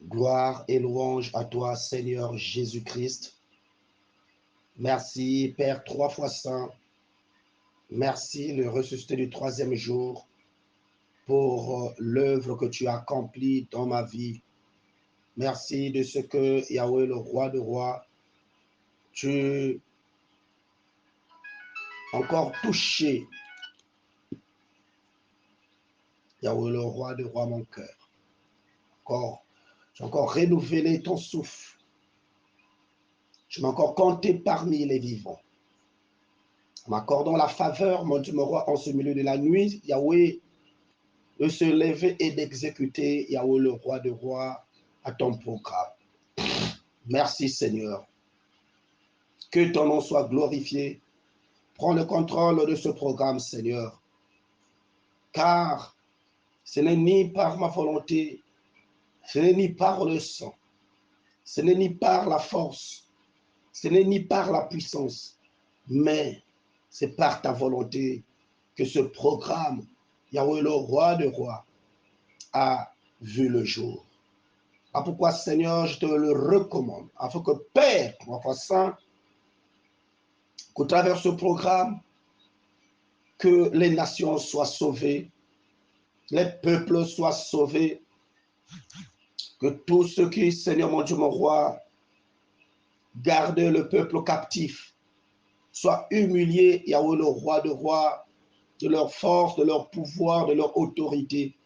Gloire et louange à toi, Seigneur Jésus-Christ. Merci, Père, 3 fois saint. Merci, le ressuscité du 3e jour, pour l'œuvre que tu as accomplie dans ma vie. Merci de ce que, Yahweh, le roi de rois, tu as encore touché, Yahweh, le roi de rois, mon cœur. Tu as encore renouvelé ton souffle. Tu m'as encore compté parmi les vivants. En m'accordant la faveur, mon Dieu, mon roi, en ce milieu de la nuit, Yahweh, de se lever et d'exécuter, Yahweh, le roi de rois, à ton programme. Merci, Seigneur. Que ton nom soit glorifié. Prends le contrôle de ce programme, Seigneur. Car ce n'est ni par ma volonté, ce n'est ni par le sang, ce n'est ni par la force, ce n'est ni par la puissance, mais c'est par ta volonté que ce programme, Yahweh, le roi de rois, a vu le jour. Ah, pourquoi, Seigneur, je te le recommande, afin que Père, 3 fois saint, qu'au travers de ce programme, que les nations soient sauvées, les peuples soient sauvés, que tous ceux qui, Seigneur mon Dieu, mon roi, gardent le peuple captif, soient humiliés, Yahweh, le roi de rois, de leur force, de leur pouvoir, de leur autorité,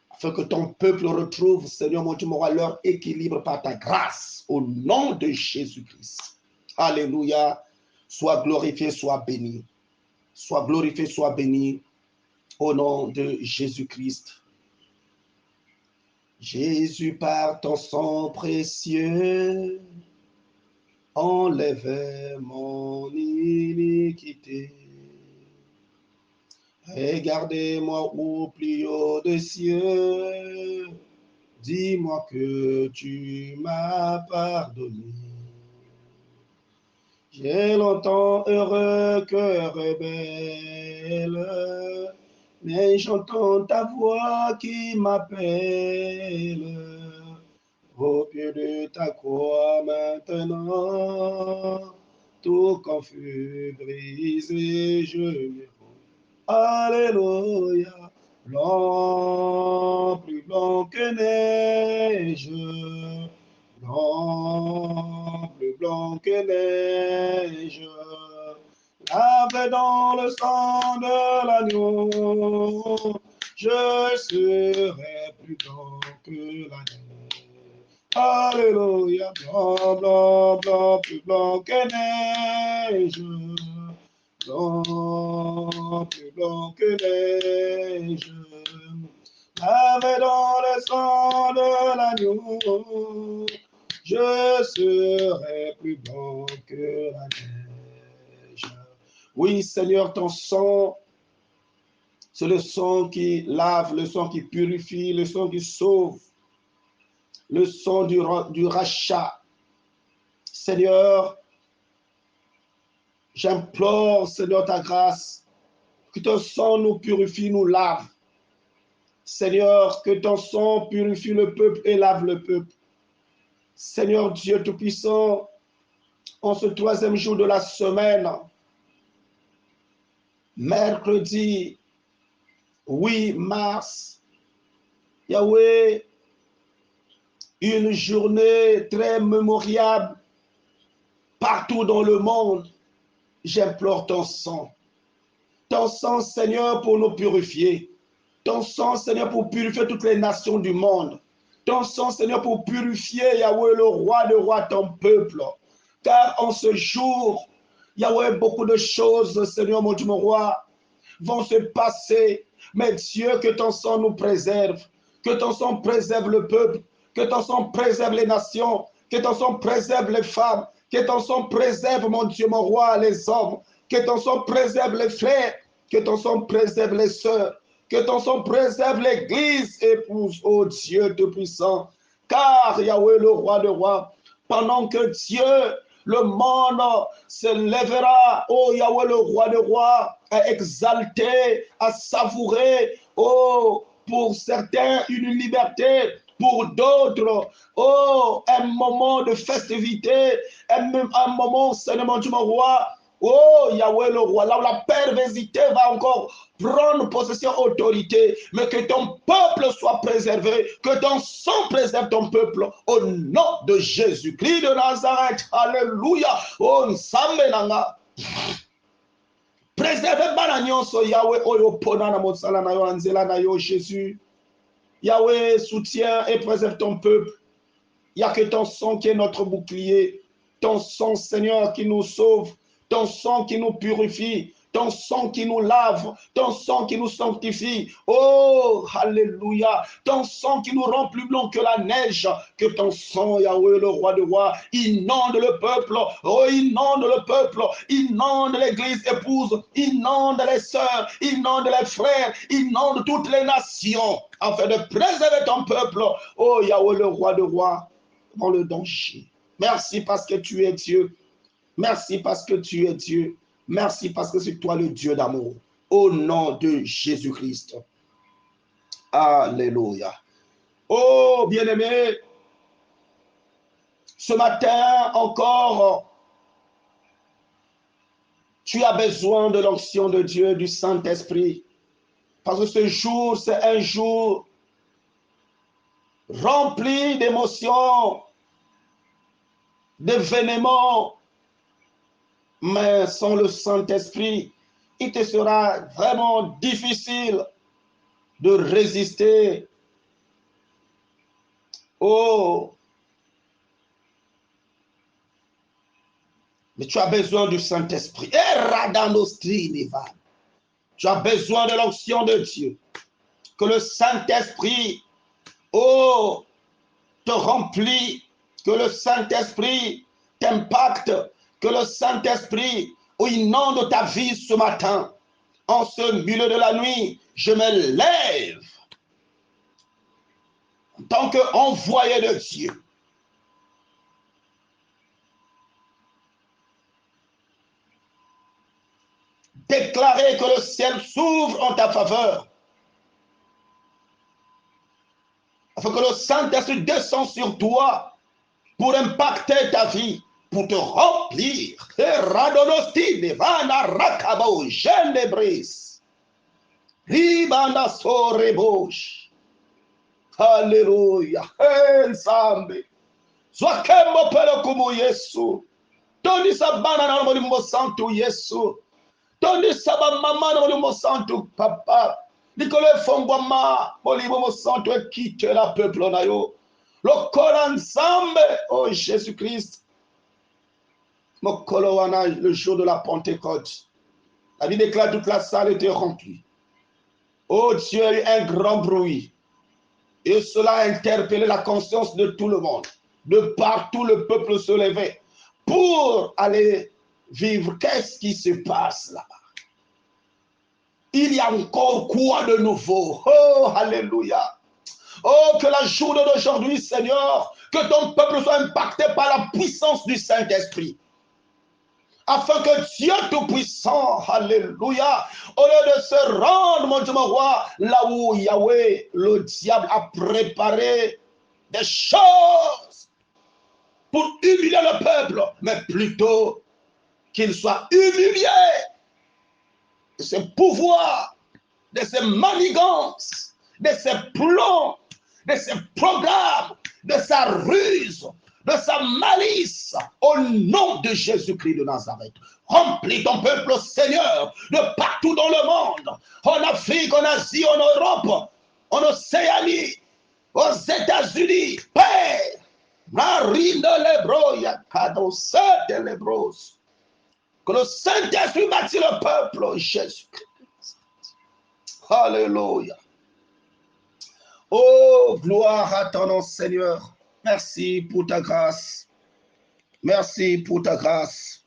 afin que ton peuple retrouve, Seigneur mon Dieu, mon roi, leur équilibre par ta grâce, au nom de Jésus-Christ. Alléluia. Sois glorifié, sois béni. Sois glorifié, sois béni, au nom de Jésus-Christ. Jésus, par ton sang précieux, enlève mon iniquité. Regardez-moi au plus haut des cieux, dis-moi que tu m'as pardonné. J'ai longtemps heureux, cœur rebelle, mais j'entends ta voix qui m'appelle. Au pied de ta croix maintenant, tout confus brisé, je me rends. Alléluia, blanc, plus blanc que neige, blanc, plus blanc que neige, lavé dans le sang de l'agneau, je serai plus blanc que la neige. Alléluia, blanc, blanc, blanc, plus blanc que neige, blanc, plus blanc que neige, lavé dans le sang de l'agneau, je serai plus blanc que la neige. Oui, Seigneur, ton sang, c'est le sang qui lave, le sang qui purifie, le sang qui sauve, le sang du rachat. Seigneur, j'implore, Seigneur, ta grâce, que ton sang nous purifie, nous lave. Seigneur, que ton sang purifie le peuple et lave le peuple. Seigneur Dieu Tout-Puissant, en ce 3e jour de la semaine, mercredi 8 mars, Yahweh, une journée très mémoriable partout dans le monde. J'implore ton sang, Seigneur, pour nous purifier. Ton sang, Seigneur, pour purifier toutes les nations du monde. Ton sang, Seigneur, pour purifier, Yahweh, le roi de rois, ton peuple. Car en ce jour, Yahweh, beaucoup de choses, Seigneur, mon Dieu, mon roi, vont se passer. Mais Dieu, que ton sang nous préserve. Que ton sang préserve le peuple. Que ton sang préserve les nations. Que ton sang préserve les femmes. Que ton sang préserve, mon Dieu, mon roi, les hommes. Que ton sang préserve les frères. Que ton sang préserve les sœurs. Que ton sang préserve l'église, épouse, ô Dieu Tout-Puissant. Car Yahweh, le roi de rois, pendant que Dieu, le monde se lèvera, ô Yahweh, le roi de rois, à exalter, à savourer, ô, pour certains, une liberté, Pour d'autres, oh, un moment de festivité, un moment, Seigneur Dieu, mon roi. Oh, Yahweh le roi, là où la perversité va encore prendre possession autorité, mais que ton peuple soit préservé, que ton sang préserve ton peuple, au nom de Jésus-Christ de Nazareth. Alléluia. Oh, Nsambe nanga. Préservez bana nyonso Yahweh oyo pona na mosala na yo anzela na yo Jésus. Yahweh soutient et préserve ton peuple. Il n'y a que ton sang qui est notre bouclier. Ton sang, Seigneur, qui nous sauve. Ton sang qui nous purifie. Ton sang qui nous lave. Ton sang qui nous sanctifie. Oh, alléluia. Ton sang qui nous rend plus blanc que la neige. Que ton sang, Yahweh, le roi de rois, inonde le peuple. Oh, inonde le peuple. Inonde l'église épouse. Inonde les sœurs. Inonde les frères. Inonde toutes les nations. Afin de préserver ton peuple. Oh, Yahweh, le roi de rois, dans le danger. Merci parce que tu es Dieu. Merci parce que tu es Dieu. Merci parce que c'est toi le Dieu d'amour. Au nom de Jésus-Christ. Alléluia. Oh, bien-aimé, ce matin encore, tu as besoin de l'onction de Dieu, du Saint-Esprit. Parce que ce jour, c'est un jour rempli d'émotions, d'événements, mais sans le Saint-Esprit, il te sera vraiment difficile de résister. Oh, mais tu as besoin du Saint-Esprit. Tu as besoin de l'onction de Dieu. Que le Saint-Esprit, oh, te remplit. Que le Saint-Esprit t'impacte. Que le Saint-Esprit inonde ta vie ce matin. En ce milieu de la nuit, je me lève en tant qu'envoyé de Dieu. Déclarer que le ciel s'ouvre en ta faveur. Afin que le Saint-Esprit descende sur toi pour impacter ta vie, pour te remplir. Alléluia. Ensemble. Soit kembo pelo kumu Yesu. Toni sabana na molimo santo Yesu. Toni saba mama na molimo santo papa. Nikole fongwama molimo santo quitte la peuple na yo. Lokola nzambe, oh Jésus-Christ. Mokolo wana le jour de la Pentecôte. La Bible déclare toute la salle était remplie. Oh Dieu, a eu un grand bruit. Et cela a interpellé la conscience de tout le monde. De partout, le peuple se levait pour aller vivre. Qu'est-ce qui se passe là-bas? Il y a encore quoi de nouveau? Oh, alléluia. Oh, que la journée d'aujourd'hui, Seigneur, que ton peuple soit impacté par la puissance du Saint-Esprit. Afin que Dieu Tout-Puissant, alléluia, au lieu de se rendre, mon Dieu, mon roi, là où Yahweh, le diable, a préparé des choses pour humilier le peuple, mais plutôt qu'il soit humilié de ses pouvoirs, de ses manigances, de ses plans, de ses programmes, de sa ruse, de sa malice, au nom de Jésus-Christ de Nazareth. Remplis ton peuple, Seigneur, de partout dans le monde, en Afrique, en Asie, en Europe, en Océanie, aux États-Unis. Père, Marine de l'Ébroïa, Cadosette de l'Ébros. Que le Saint-Esprit bâtit le peuple, Jésus-Christ. Alléluia. Oh, gloire à ton nom, Seigneur. Merci pour ta grâce. Merci pour ta grâce.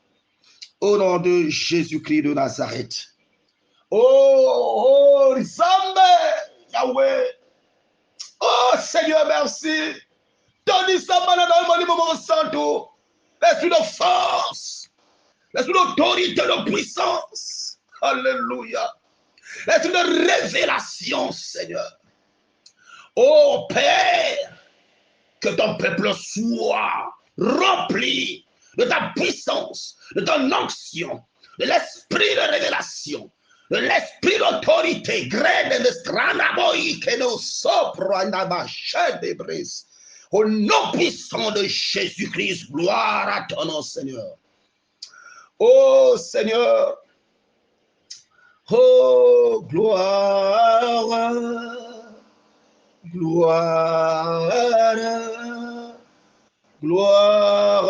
Au nom de Jésus-Christ de Nazareth. Oh, Zambé, Yahweh. Oh, Seigneur, merci. Tony Sabana dans le moment santo. L'esprit de force. L'esprit d'autorité, de puissance. Alléluia. L'esprit de révélation, Seigneur. Oh, Père. que ton peuple soit rempli de ta puissance, de ton onction, de l'esprit de révélation, de l'esprit d'autorité, au nom puissant de Jésus-Christ, gloire à ton nom, Seigneur. Oh Seigneur, oh gloire, gloire, gloire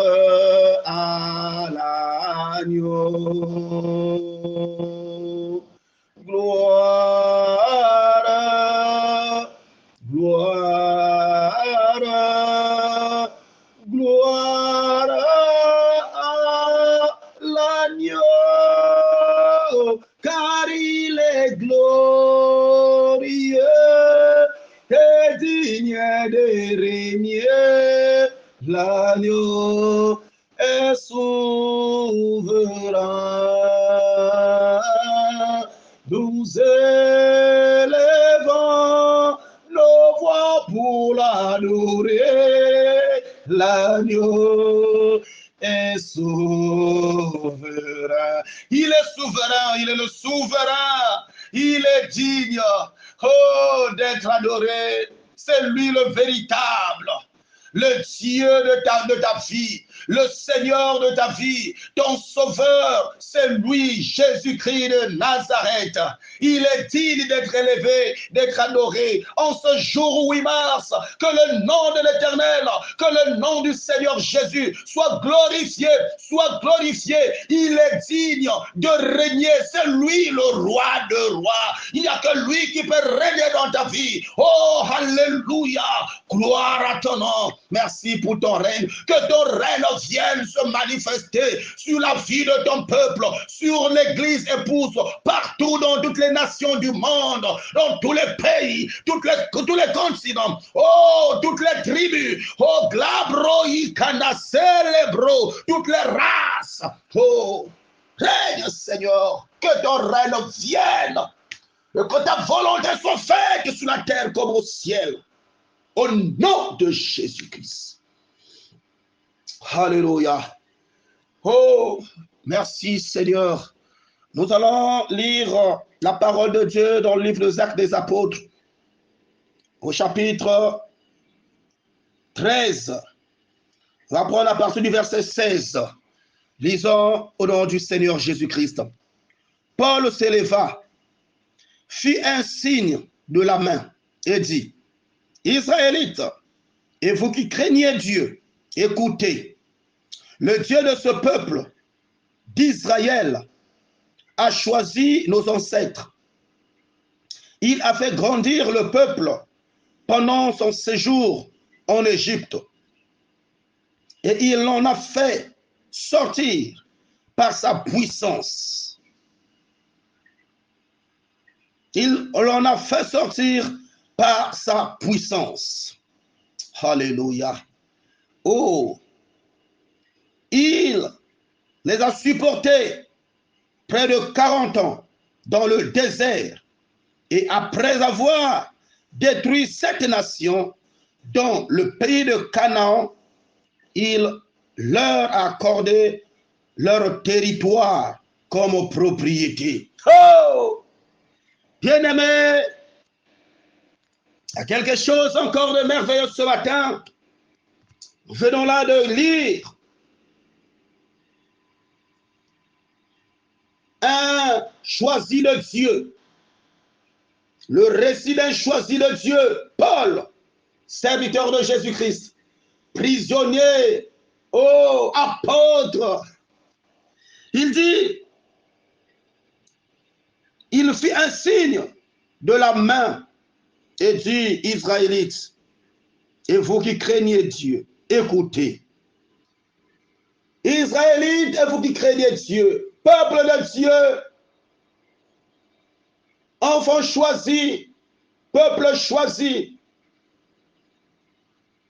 à l'agneau. Gloire, gloire, gloire à l'agneau, car il est glorieux et digne de régner. L'agneau est souverain. Nous élevons nos voix pour l'adorer. L'agneau est souverain. Il est souverain, il est le souverain. Il est digne, oh, d'être adoré. C'est lui le véritable, le Dieu de ta vie, le Seigneur de ta vie, ton Sauveur, c'est lui, Jésus-Christ de Nazareth. Il est digne d'être élevé, d'être adoré. En ce jour 8 mars, que le nom de l'Éternel, que le nom du Seigneur Jésus soit glorifié, soit glorifié. Il est digne de régner, c'est lui le roi de rois. Il n'y a que lui qui peut régner dans ta vie. Oh, alléluia, gloire à ton nom. Merci pour ton règne, que ton règne vienne se manifester sur la vie de ton peuple, sur l'église épouse, partout dans toutes les nations du monde, dans tous les pays, tous les continents, oh, toutes les tribus, oh, glabro, ikana, célébro, toutes les races, oh, règne Seigneur, que ton règne vienne, et que ta volonté soit faite sur la terre comme au ciel, au nom de Jésus-Christ. Alléluia. Oh, merci Seigneur. Nous allons lire la parole de Dieu dans le livre des Actes des Apôtres, au chapitre 13. On va prendre à partir du verset 16. Lisons au nom du Seigneur Jésus-Christ. Paul s'éleva, fit un signe de la main et dit: Israélites, et vous qui craignez Dieu, écoutez. Le Dieu de ce peuple d'Israël a choisi nos ancêtres. Il a fait grandir le peuple pendant son séjour en Égypte. Et il l'en a fait sortir par sa puissance. Il l'en a fait sortir par sa puissance. Alléluia. Oh, il les a supportés près de 40 ans dans le désert. Et après avoir détruit 7 nations dans le pays de Canaan, il leur a accordé leur territoire comme propriété. Oh! Bien-aimés, il y a quelque chose encore de merveilleux ce matin. Venons là de lire un choisi de Dieu. Le récit d'un choisi de Dieu, Paul, serviteur de Jésus-Christ, prisonnier, oh, apôtre. Il dit, il fit un signe de la main et dit: Israélites, et vous qui craignez Dieu, écoutez. Israélites, et vous qui craignez Dieu, peuple de Dieu, enfants choisis, peuple choisi,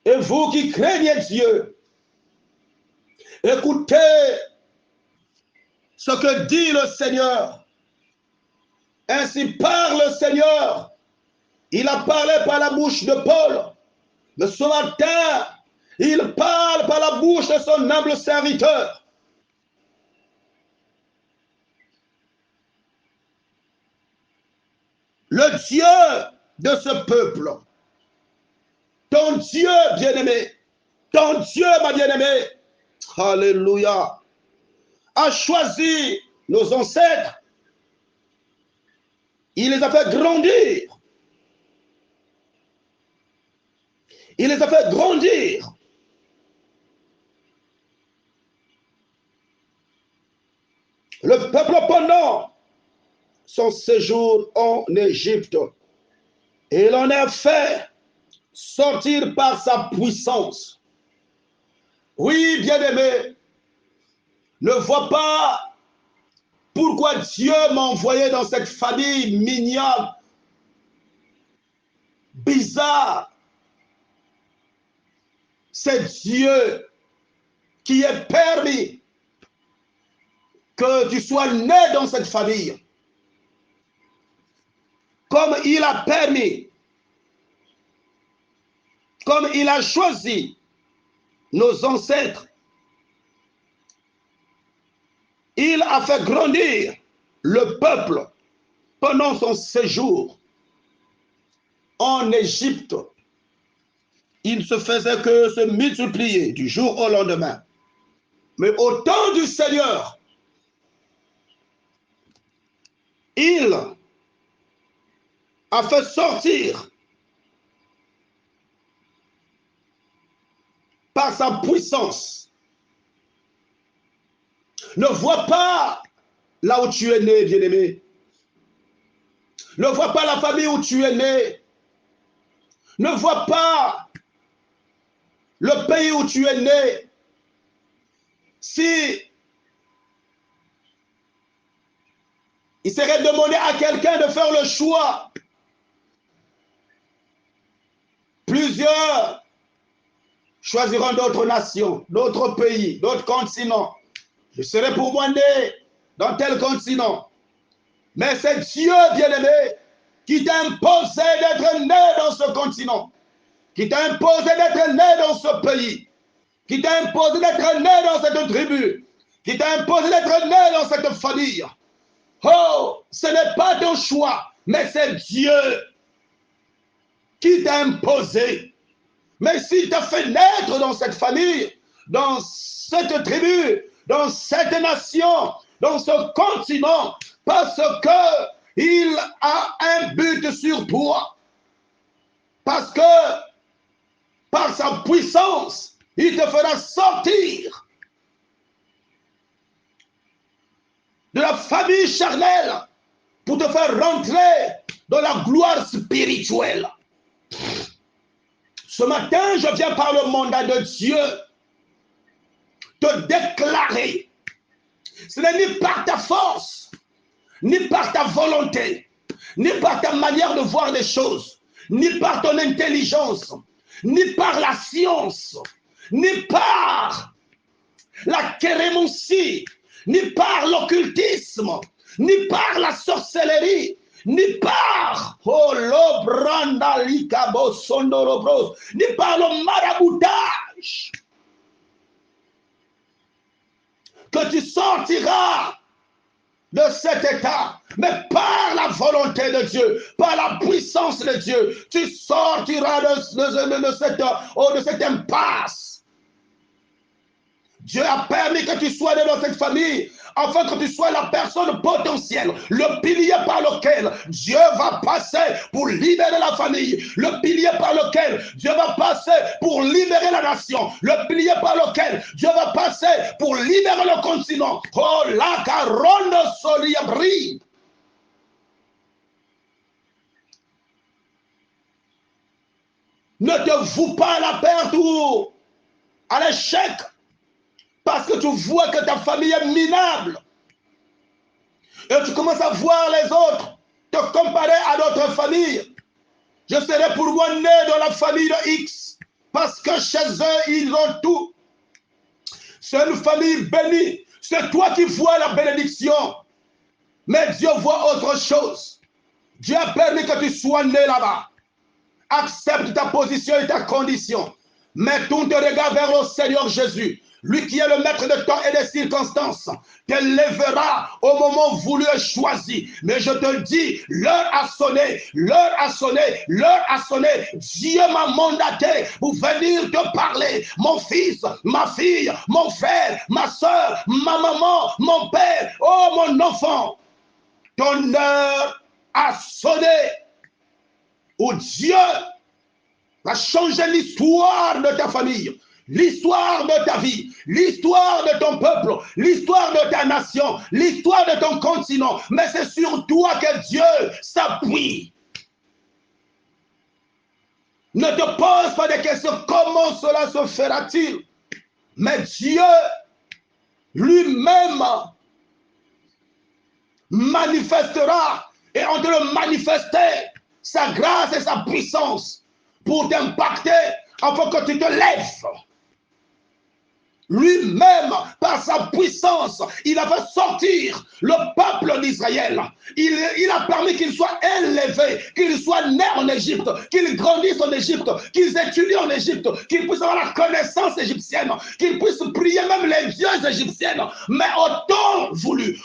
et vous qui craignez Dieu, écoutez ce que dit le Seigneur. Ainsi parle le Seigneur. Il a parlé par la bouche de Paul. Mais ce matin, il parle par la bouche de son humble serviteur. Le Dieu de ce peuple, ton Dieu bien-aimé, ton Dieu, ma bien-aimée, alléluia, a choisi nos ancêtres. Il les a fait grandir. Il les a fait grandir. Le peuple pendant son séjour en Égypte, et il en a fait sortir par sa puissance. Oui, bien-aimé, ne vois pas pourquoi Dieu m'a envoyé dans cette famille mignonne, bizarre. C'est Dieu qui a permis que tu sois né dans cette famille. Comme il a permis, comme il a choisi nos ancêtres, il a fait grandir le peuple pendant son séjour en Égypte. Il ne se faisait que se multiplier du jour au lendemain. Mais au temps du Seigneur, il a fait sortir par sa puissance. Ne vois pas là où tu es né, bien-aimé. Ne vois pas la famille où tu es né. Ne vois pas le pays où tu es né. Si il serait demandé à quelqu'un de faire le choix, plusieurs choisiront d'autres nations, d'autres pays, d'autres continents. Je serai pour moi né dans tel continent. Mais c'est Dieu, bien-aimé, qui t'a imposé d'être né dans ce continent, qui t'a imposé d'être né dans ce pays, qui t'a imposé d'être né dans cette tribu, qui t'a imposé d'être né dans cette famille. Oh, ce n'est pas ton choix, mais c'est Dieu qui t'a imposé. Mais s'il t'a fait naître dans cette famille, dans cette tribu, dans cette nation, dans ce continent, parce que il a un but sur toi, parce que par sa puissance, il te fera sortir de la famille charnelle pour te faire rentrer dans la gloire spirituelle. Ce matin, je viens par le mandat de Dieu te déclarer. Ce n'est ni par ta force, ni par ta volonté, ni par ta manière de voir les choses, ni par ton intelligence, ni par la science, ni par la kérémoncie, ni par l'occultisme, ni par la sorcellerie, ni par ni par le maraboutage que tu sortiras de cet état, mais par la volonté de Dieu, par la puissance de Dieu, tu sortiras de cette impasse. Dieu a permis que tu sois né dans cette famille afin que tu sois la personne potentielle, le pilier par lequel Dieu va passer pour libérer la famille, le pilier par lequel Dieu va passer pour libérer la nation, le pilier par lequel Dieu va passer pour libérer le continent. Oh, la caronde soliabri. Ne te voue pas à la perte ou à l'échec. Parce que tu vois que ta famille est minable. Et tu commences à voir les autres te comparer à d'autres familles. Je serai pour moi né dans la famille de X. Parce que chez eux, ils ont tout. C'est une famille bénie. C'est toi qui vois la bénédiction. Mais Dieu voit autre chose. Dieu a permis que tu sois né là-bas. Accepte ta position et ta condition. Mets ton regard vers le Seigneur Jésus. Lui qui est le maître de temps et des circonstances, te lèvera au moment voulu et choisi. Mais je te dis, l'heure a sonné, l'heure a sonné, l'heure a sonné. Dieu m'a mandaté pour venir te parler. Mon fils, ma fille, mon frère, ma soeur, ma maman, mon père, oh mon enfant, ton heure a sonné. Où Dieu va changer l'histoire de ta famille, l'histoire de ta vie, l'histoire de ton peuple, l'histoire de ta nation, l'histoire de ton continent. Mais c'est sur toi que Dieu s'appuie. Ne te pose pas de questions, comment cela se fera-t-il? Mais Dieu lui-même manifestera et en te le manifester sa grâce et sa puissance pour t'impacter afin que tu te lèves. Lui-même, par sa puissance, il a fait sortir le peuple d'Israël. Il a permis qu'il soit élevé, qu'il soit né en Égypte, qu'il grandisse en Égypte, qu'ils étudient en Égypte, qu'ils puissent avoir la connaissance égyptienne, qu'ils puissent prier même les dieux égyptiennes. Mais autant voulu,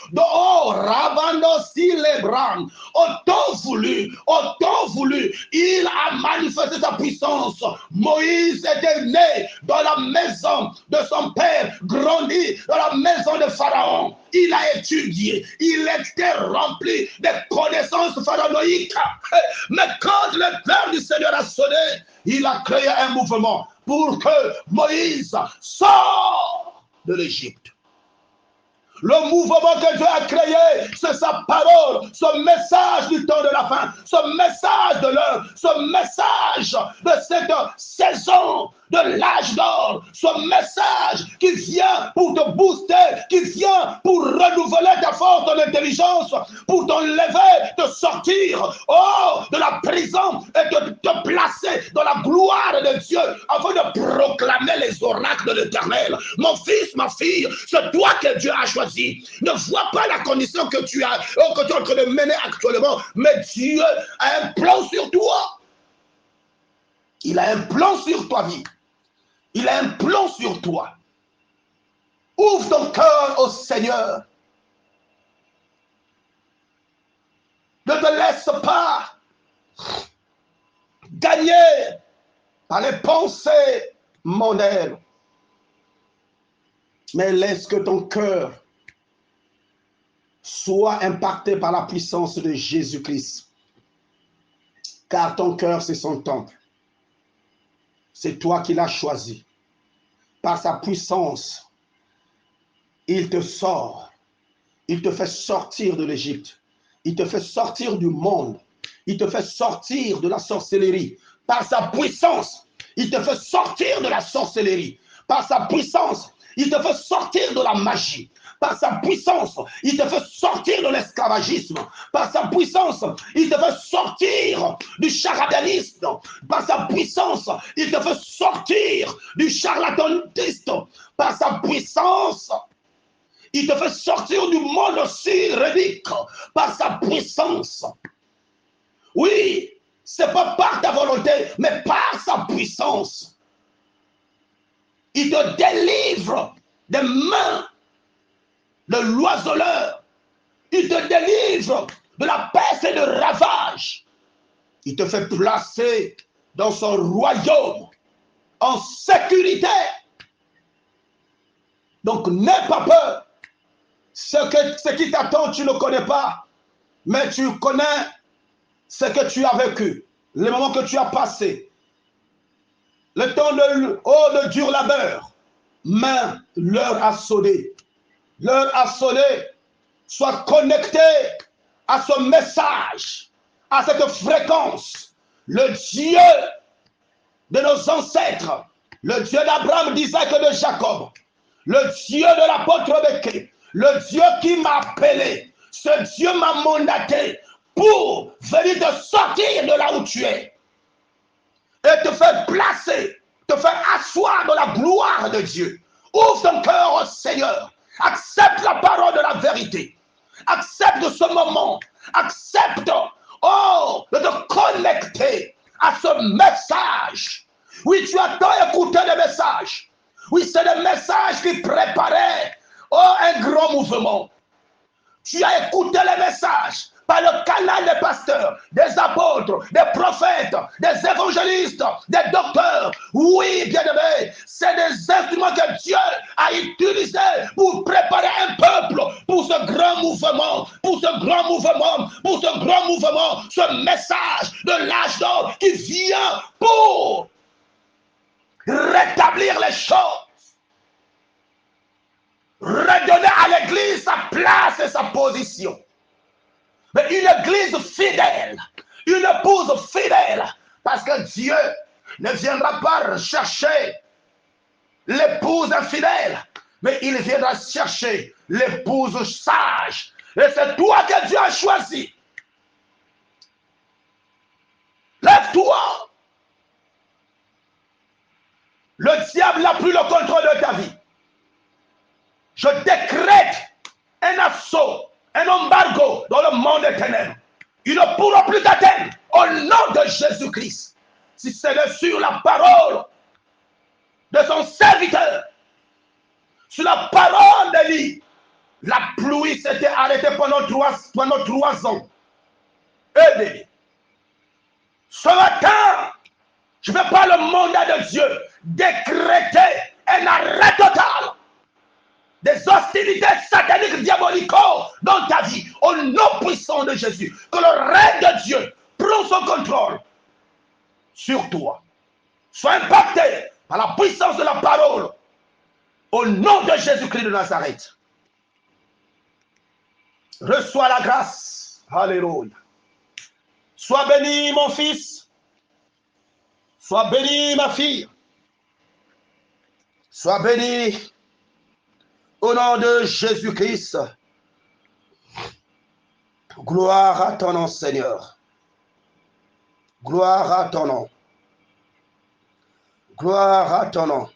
autant voulu, il a manifesté sa puissance. Moïse était né dans la maison de son père, grandi dans la maison de Pharaon. Il a étudié, il était rempli de connaissances pharaoniques. Mais quand l'heure du Seigneur a sonné, il a créé un mouvement pour que Moïse sorte de l'Égypte. Le mouvement que Dieu a créé, c'est sa parole, ce message du temps de la fin, ce message de l'heure, ce message de cette saison de l'âge d'or, ce message qui vient pour te booster, qui vient pour renouveler ta force, ton intelligence, pour t'enlever, te sortir de la prison et te placer dans la gloire de Dieu afin de proclamer les oracles de l'Éternel. Mon fils, ma fille, c'est toi que Dieu a choisi. Ne vois pas la condition que tu as, que tu es en train de mener actuellement, mais Dieu a un plan sur toi. Il a un plan sur ta vie. Il a un plan sur toi. Ouvre ton cœur au Seigneur. Ne te laisse pas gagner par les pensées mondaines. Mais laisse que ton cœur soit impacté par la puissance de Jésus-Christ. Car ton cœur, c'est son temple. C'est toi qui l'as choisi. Par sa puissance, il te sort. Il te fait sortir de l'Égypte. Il te fait sortir du monde. Il te fait sortir de la sorcellerie. Par sa puissance, il te fait sortir de la sorcellerie. Par sa puissance, il te fait sortir de la magie. Par sa puissance, il te fait sortir de l'esclavagisme. Par sa puissance, il te fait sortir du charlatanisme. Par sa puissance, il te fait sortir du charlatanisme. Par sa puissance, il te fait sortir du monde cyrénique. Par sa puissance. Oui, c'est pas par ta volonté, mais par sa puissance. Il te délivre des mains de l'oiseleur. Il te délivre de la peste et de ravage. Il te fait placer dans son royaume en sécurité. Donc n'aie pas peur. Ce qui t'attend, tu ne connais pas. Mais tu connais ce que tu as vécu, les moments que tu as passés, le temps de dur labeur. Mais l'heure a sonné. L'heure a sonné. Sois connecté à ce message, à cette fréquence. Le Dieu de nos ancêtres, le Dieu d'Abraham, d'Isaac et de Jacob, le Dieu de l'apôtre Béquet, le Dieu qui m'a appelé, ce Dieu m'a mandaté pour venir te sortir de là où tu es et te faire placer, te faire asseoir dans la gloire de Dieu. Ouvre ton cœur au Seigneur. Accepte la parole de la vérité. Accepte ce moment. Accepte, de te connecter à ce message. Oui, tu as tant écouté les messages. Oui, c'est le message qui préparait un grand mouvement. Tu as écouté les messages par le canal des pasteurs, des apôtres, des prophètes, des évangélistes, des docteurs. Oui, bien-aimés, c'est des instruments que Dieu a utilisés pour préparer un peuple pour ce grand mouvement, pour ce grand mouvement, pour ce grand mouvement, ce message de l'âge d'or qui vient pour rétablir les choses, redonner à l'église sa place et sa position. Mais une église fidèle, une épouse fidèle, parce que Dieu ne viendra pas chercher l'épouse infidèle, mais il viendra chercher l'épouse sage. Et c'est toi que Dieu a choisi. Lève-toi. Le diable n'a plus le contrôle de ta vie. Je décrète un assaut, un embargo dans le monde des ténèbres. Ils ne pourront plus t'atteindre au nom de Jésus-Christ. Si c'est sur la parole de son serviteur, sur la parole d'Élie, la pluie s'était arrêtée pendant 3 ans. Et ce matin, je vais par le mandat de Dieu décréter un arrêt total des hostilités sataniques diaboliques dans ta vie, au nom puissant de Jésus. Que le règne de Dieu prend son contrôle sur toi. Sois impacté par la puissance de la parole, au nom de Jésus-Christ de Nazareth. Reçois la grâce. Alléluia. Sois béni, mon fils. Sois béni, ma fille. Sois béni. Au nom de Jésus-Christ, gloire à ton nom, Seigneur. Gloire à ton nom. Gloire à ton nom.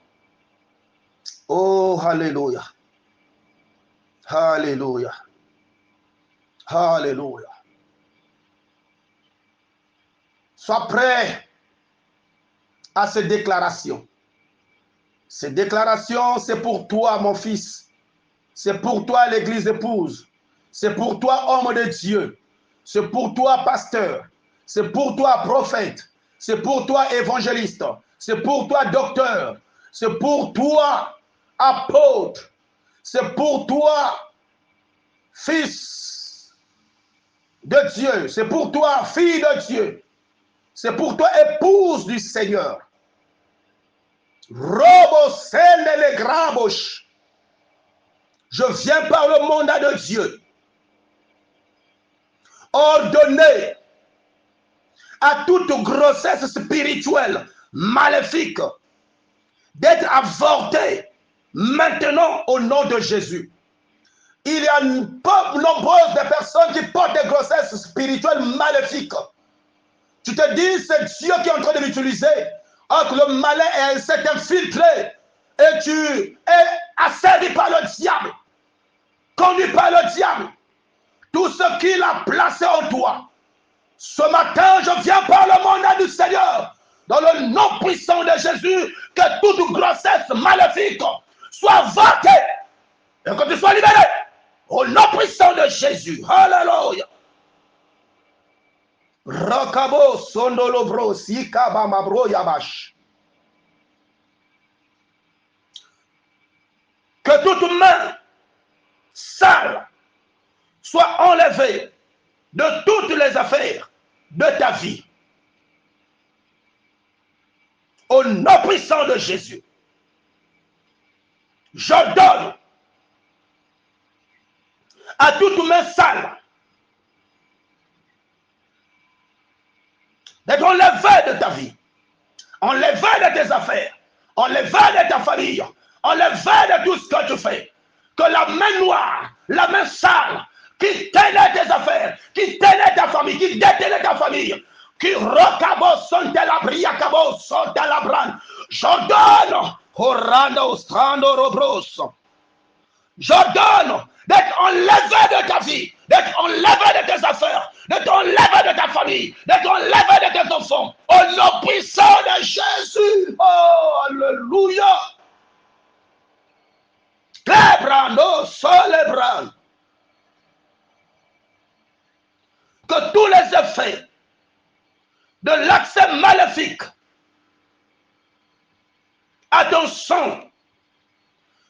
Oh, alléluia. Alléluia. Alléluia. Sois prêt à ces déclarations. Ces déclarations, c'est pour toi, mon fils. C'est pour toi, l'église épouse. C'est pour toi, homme de Dieu. C'est pour toi, pasteur. C'est pour toi, prophète. C'est pour toi, évangéliste. C'est pour toi, docteur. C'est pour toi, apôtre. C'est pour toi, fils de Dieu. C'est pour toi, fille de Dieu. C'est pour toi, épouse du Seigneur. Robo les grabosh. Je viens par le mandat de Dieu ordonner à toute grossesse spirituelle maléfique d'être avortée maintenant au nom de Jésus. Il y a une peu nombreuse de personnes qui portent des grossesses spirituelles maléfiques. Tu te dis, c'est Dieu qui est en train de l'utiliser. Or que le malin s'est infiltré et tu es asservi par le diable. Conduit par le diable, tout ce qu'il a placé en toi. Ce matin, je viens par le mandat du Seigneur, dans le nom puissant de Jésus, que toute grossesse maléfique soit avortée et que tu sois libéré au nom puissant de Jésus. Alléluia. Rakabo sondolobro sikaba mabro yabash. Que toute main sale soit enlevée de toutes les affaires de ta vie. Au nom puissant de Jésus, j'ordonne à toute main sale d'être enlevée de ta vie, enlevée de tes affaires, enlevée de ta famille, enlevée de tout ce que tu fais. Que la main noire, la main sale, qui tenait tes affaires, qui tenait ta famille, qui détenait ta famille, qui rocabo sont de la briacabo sont de la brande. J'ordonne, orando strando robros. J'ordonne d'être enlevé de ta vie, d'être enlevé de tes affaires, d'être enlevé de ta famille, d'être enlevé de tes enfants. Au nom puissant de Jésus. Oh, alléluia. Clébrando, célébrant. Que tous les effets de l'accès maléfique à ton sang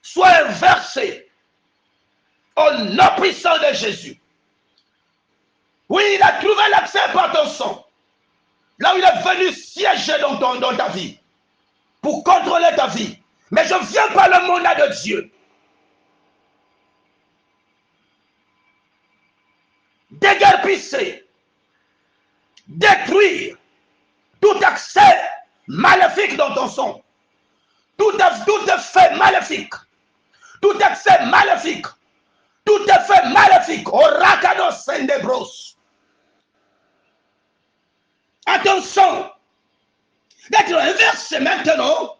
soient versés au nom puissant de Jésus. Oui, il a trouvé l'accès par ton sang. Là où il est venu siéger dans ta vie, pour contrôler ta vie. Mais je viens par le mandat de Dieu. Déguerpisser, détruire tout accès maléfique dans ton sang. Tout effet maléfique. Tout accès maléfique. Tout effet maléfique. Orakados Sendebros. Attention d'être inversé maintenant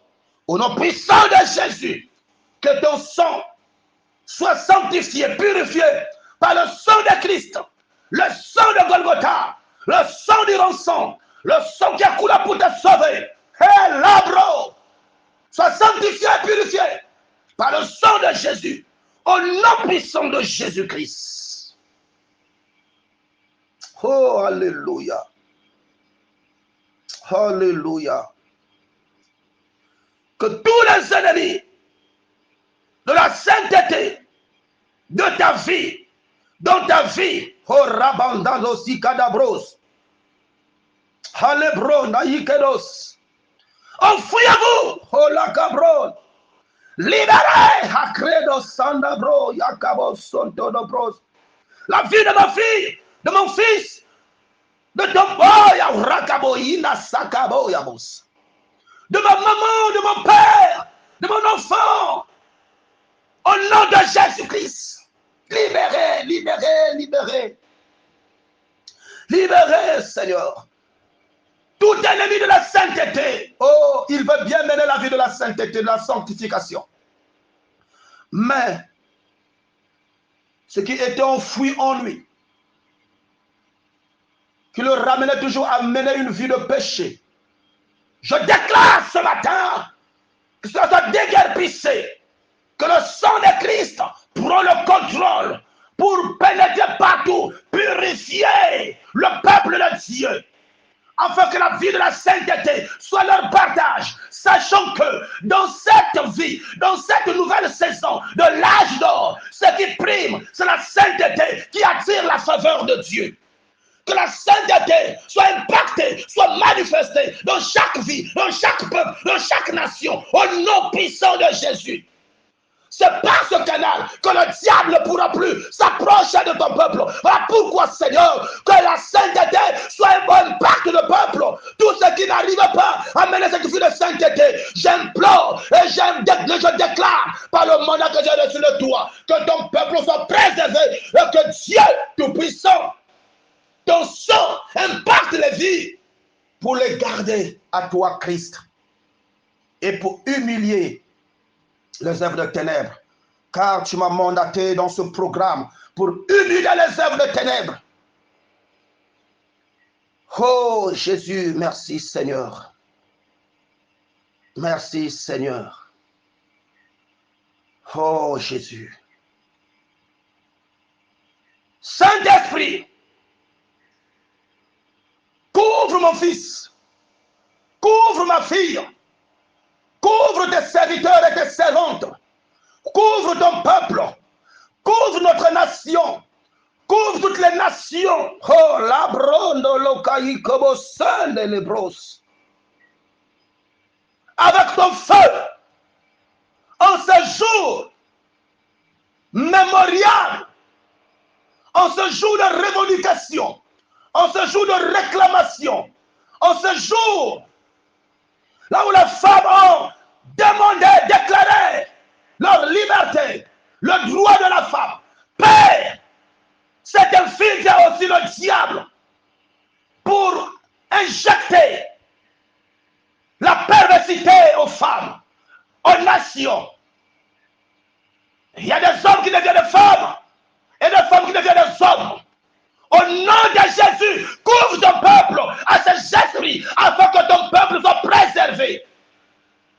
au nom puissant de Jésus. Que ton sang soit sanctifié, purifié par le sang de Christ, le sang de Golgotha, le sang du rançon, le sang qui a coulé pour te sauver. Hé, labro, sois sanctifié, purifié par le sang de Jésus, au nom puissant de Jésus-Christ. Oh, alléluia. Alléluia. Que tous les ennemis de la sainteté de ta vie, dans ta vie, oh rabandano sikadabros, halebro naïkedos, enfuyez-vous, oh la cabron, libérez, hakredo sandabro, yakabos sontodobros, la vie de ma fille, de mon fils, de ton boy, rakaboïna sakaboyabos, de ma maman, de mon père, de mon enfant, au nom de Jésus-Christ. Libérez, libérez, libérez. Libérez, Seigneur. Tout ennemi de la sainteté. Oh, il veut bien mener la vie de la sainteté, de la sanctification. Mais, ce qui était enfoui en lui, qui le ramenait toujours à mener une vie de péché, je déclare ce matin que ça soit déguerpissé, que le sang de Christ prend le contrôle pour pénétrer partout, purifier le peuple de Dieu, afin que la vie de la sainteté soit leur partage, sachant que dans cette vie, dans cette nouvelle saison de l'âge d'or, ce qui prime, c'est la sainteté qui attire la faveur de Dieu. Que la sainteté soit impactée, soit manifestée dans chaque vie, dans chaque peuple, dans chaque nation, au nom puissant de Jésus. C'est par ce canal que le diable ne pourra plus s'approcher de ton peuple. Voilà pourquoi, Seigneur, que la sainteté soit un bon impact de peuple. Tout ce qui n'arrive pas à mener cette vie de sainteté, j'implore et je déclare par le mandat que j'ai reçu de toi, que ton peuple soit préservé et que Dieu Tout-Puissant, ton sang impacte les vies pour les garder à toi, Christ, et pour humilier les œuvres de ténèbres, car tu m'as mandaté dans ce programme pour humilier les œuvres de ténèbres. Oh Jésus, merci Seigneur. Merci Seigneur. Oh Jésus. Saint-Esprit, couvre mon fils, couvre ma fille, couvre tes serviteurs et tes servantes, couvre ton peuple, couvre notre nation, couvre toutes les nations. Oh, labrondo lokai kobo sande lebros. Avec ton feu, en ce jour mémorial, en ce jour de revendication, en ce jour de réclamation, en ce jour là où les femmes ont demandé, déclaré leur liberté, le droit de la femme. Père, c'est infiltré aussi le diable pour injecter la perversité aux femmes, aux nations. Il y a des hommes qui deviennent des femmes femmes qui deviennent des hommes. Au nom de Jésus, couvre ton peuple à ces esprits afin que ton peuple soit préservé.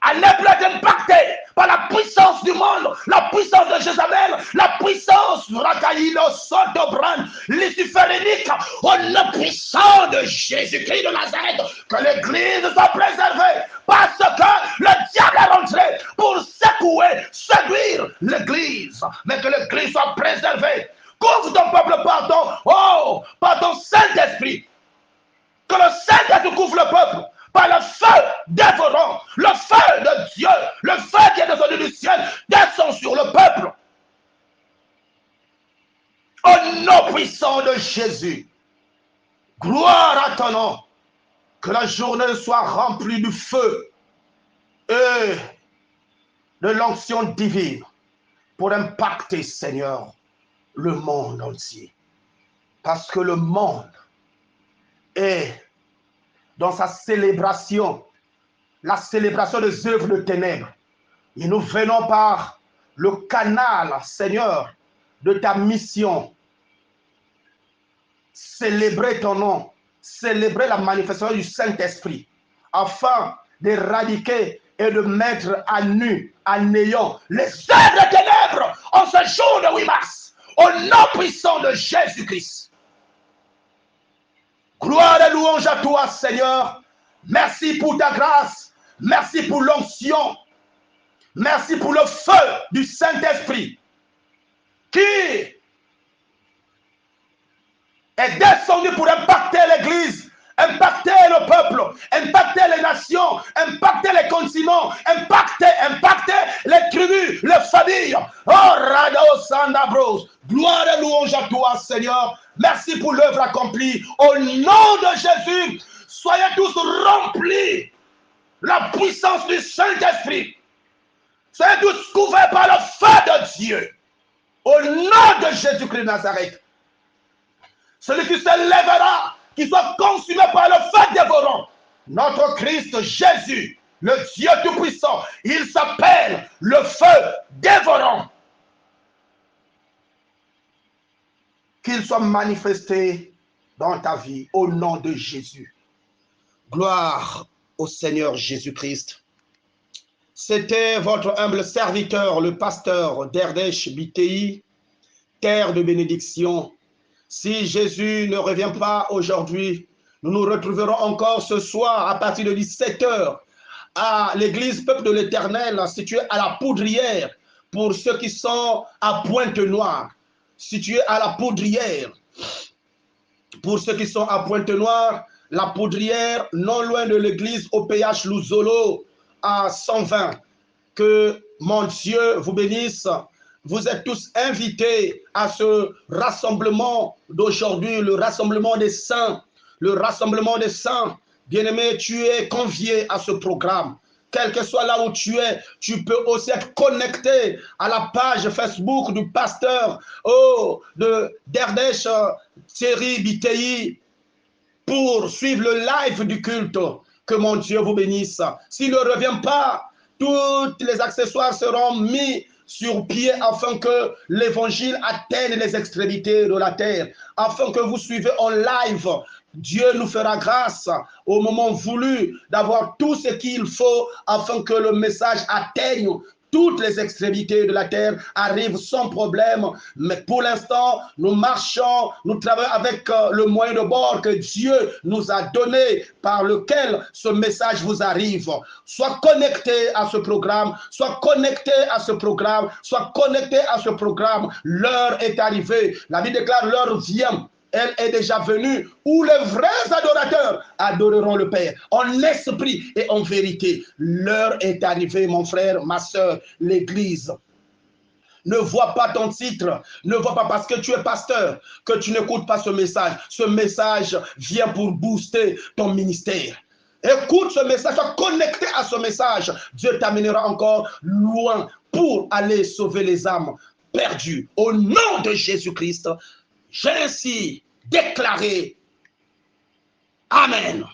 À ne plus être impacté par la puissance du monde, la puissance de Jézabel, la puissance Rakaïlo, Sotobran, luciférinique, au nom puissant de Jésus-Christ de Nazareth, que l'église soit préservée, parce que le diable est rentré pour secouer, séduire l'église, mais que l'église soit préservée. Couvre ton peuple par ton Saint-Esprit, que le Saint-Esprit couvre le peuple par le feu dévorant, le feu de Dieu, le feu qui est descendu du ciel, descend sur le peuple. Au nom puissant de Jésus, gloire à ton nom, que la journée soit remplie du feu et de l'onction divine pour impacter, Seigneur, le monde entier. Parce que le monde est dans sa célébration, la célébration des œuvres de ténèbres. Et nous venons par le canal, Seigneur, de ta mission, célébrer ton nom, célébrer la manifestation du Saint-Esprit, afin d'éradiquer et de mettre à nu, à néant, les œuvres de ténèbres en ce jour de 8 mars, au nom puissant de Jésus-Christ. Gloire et louange à toi, Seigneur. Merci pour ta grâce. Merci pour l'onction. Merci pour le feu du Saint-Esprit qui est descendu pour impacter l'Église, impacter le peuple, impacter les nations, impacter les continents, impacter les tribus, les familles. Oh, Rado Sandabros. Gloire et louange à toi, Seigneur. Merci pour l'œuvre accomplie. Au nom de Jésus, soyez tous remplis la puissance du Saint-Esprit. Soyez tous couverts par le feu de Dieu. Au nom de Jésus-Christ de Nazareth. Celui qui se lèvera, qui soit consumé par le feu dévorant. Notre Christ Jésus, le Dieu Tout-Puissant, il s'appelle le feu dévorant. Qu'il soit manifesté dans ta vie au nom de Jésus. Gloire au Seigneur Jésus-Christ. C'était votre humble serviteur, le pasteur d'Erdesh BTI, terre de bénédiction. Si Jésus ne revient pas aujourd'hui, nous nous retrouverons encore ce soir à partir de 17h à l'église Peuple de l'Éternel, située à la Poudrière, pour ceux qui sont à Pointe-Noire. Situé à la Poudrière. Pour ceux qui sont à Pointe-Noire, la Poudrière, non loin de l'église OPH Louzolo, à 120. Que mon Dieu vous bénisse. Vous êtes tous invités à ce rassemblement d'aujourd'hui, le rassemblement des saints. Le rassemblement des saints. Bien-aimé, tu es convié à ce programme. Quel que soit là où tu es, tu peux aussi être connecté à la page Facebook du pasteur d'Erdesh Thierry BTI pour suivre le live du culte. Que mon Dieu vous bénisse. S'il ne revient pas, tous les accessoires seront mis sur pied afin que l'évangile atteigne les extrémités de la terre, afin que vous suivez en live. Dieu nous fera grâce au moment voulu d'avoir tout ce qu'il faut afin que le message atteigne toutes les extrémités de la terre, arrive sans problème. Mais pour l'instant, nous marchons, nous travaillons avec le moyen de bord que Dieu nous a donné, par lequel ce message vous arrive. Sois connecté à ce programme, sois connecté à ce programme, sois connecté à ce programme. L'heure est arrivée. La Bible déclare, l'heure vient. Elle est déjà venue, où les vrais adorateurs adoreront le Père, en esprit et en vérité. L'heure est arrivée, mon frère, ma soeur, l'Église. Ne vois pas ton titre, ne vois pas parce que tu es pasteur que tu n'écoutes pas ce message. Ce message vient pour booster ton ministère. Écoute ce message, sois connecté à ce message. Dieu t'amènera encore loin pour aller sauver les âmes perdues. Au nom de Jésus-Christ, j'ai ainsi déclaré. Amen.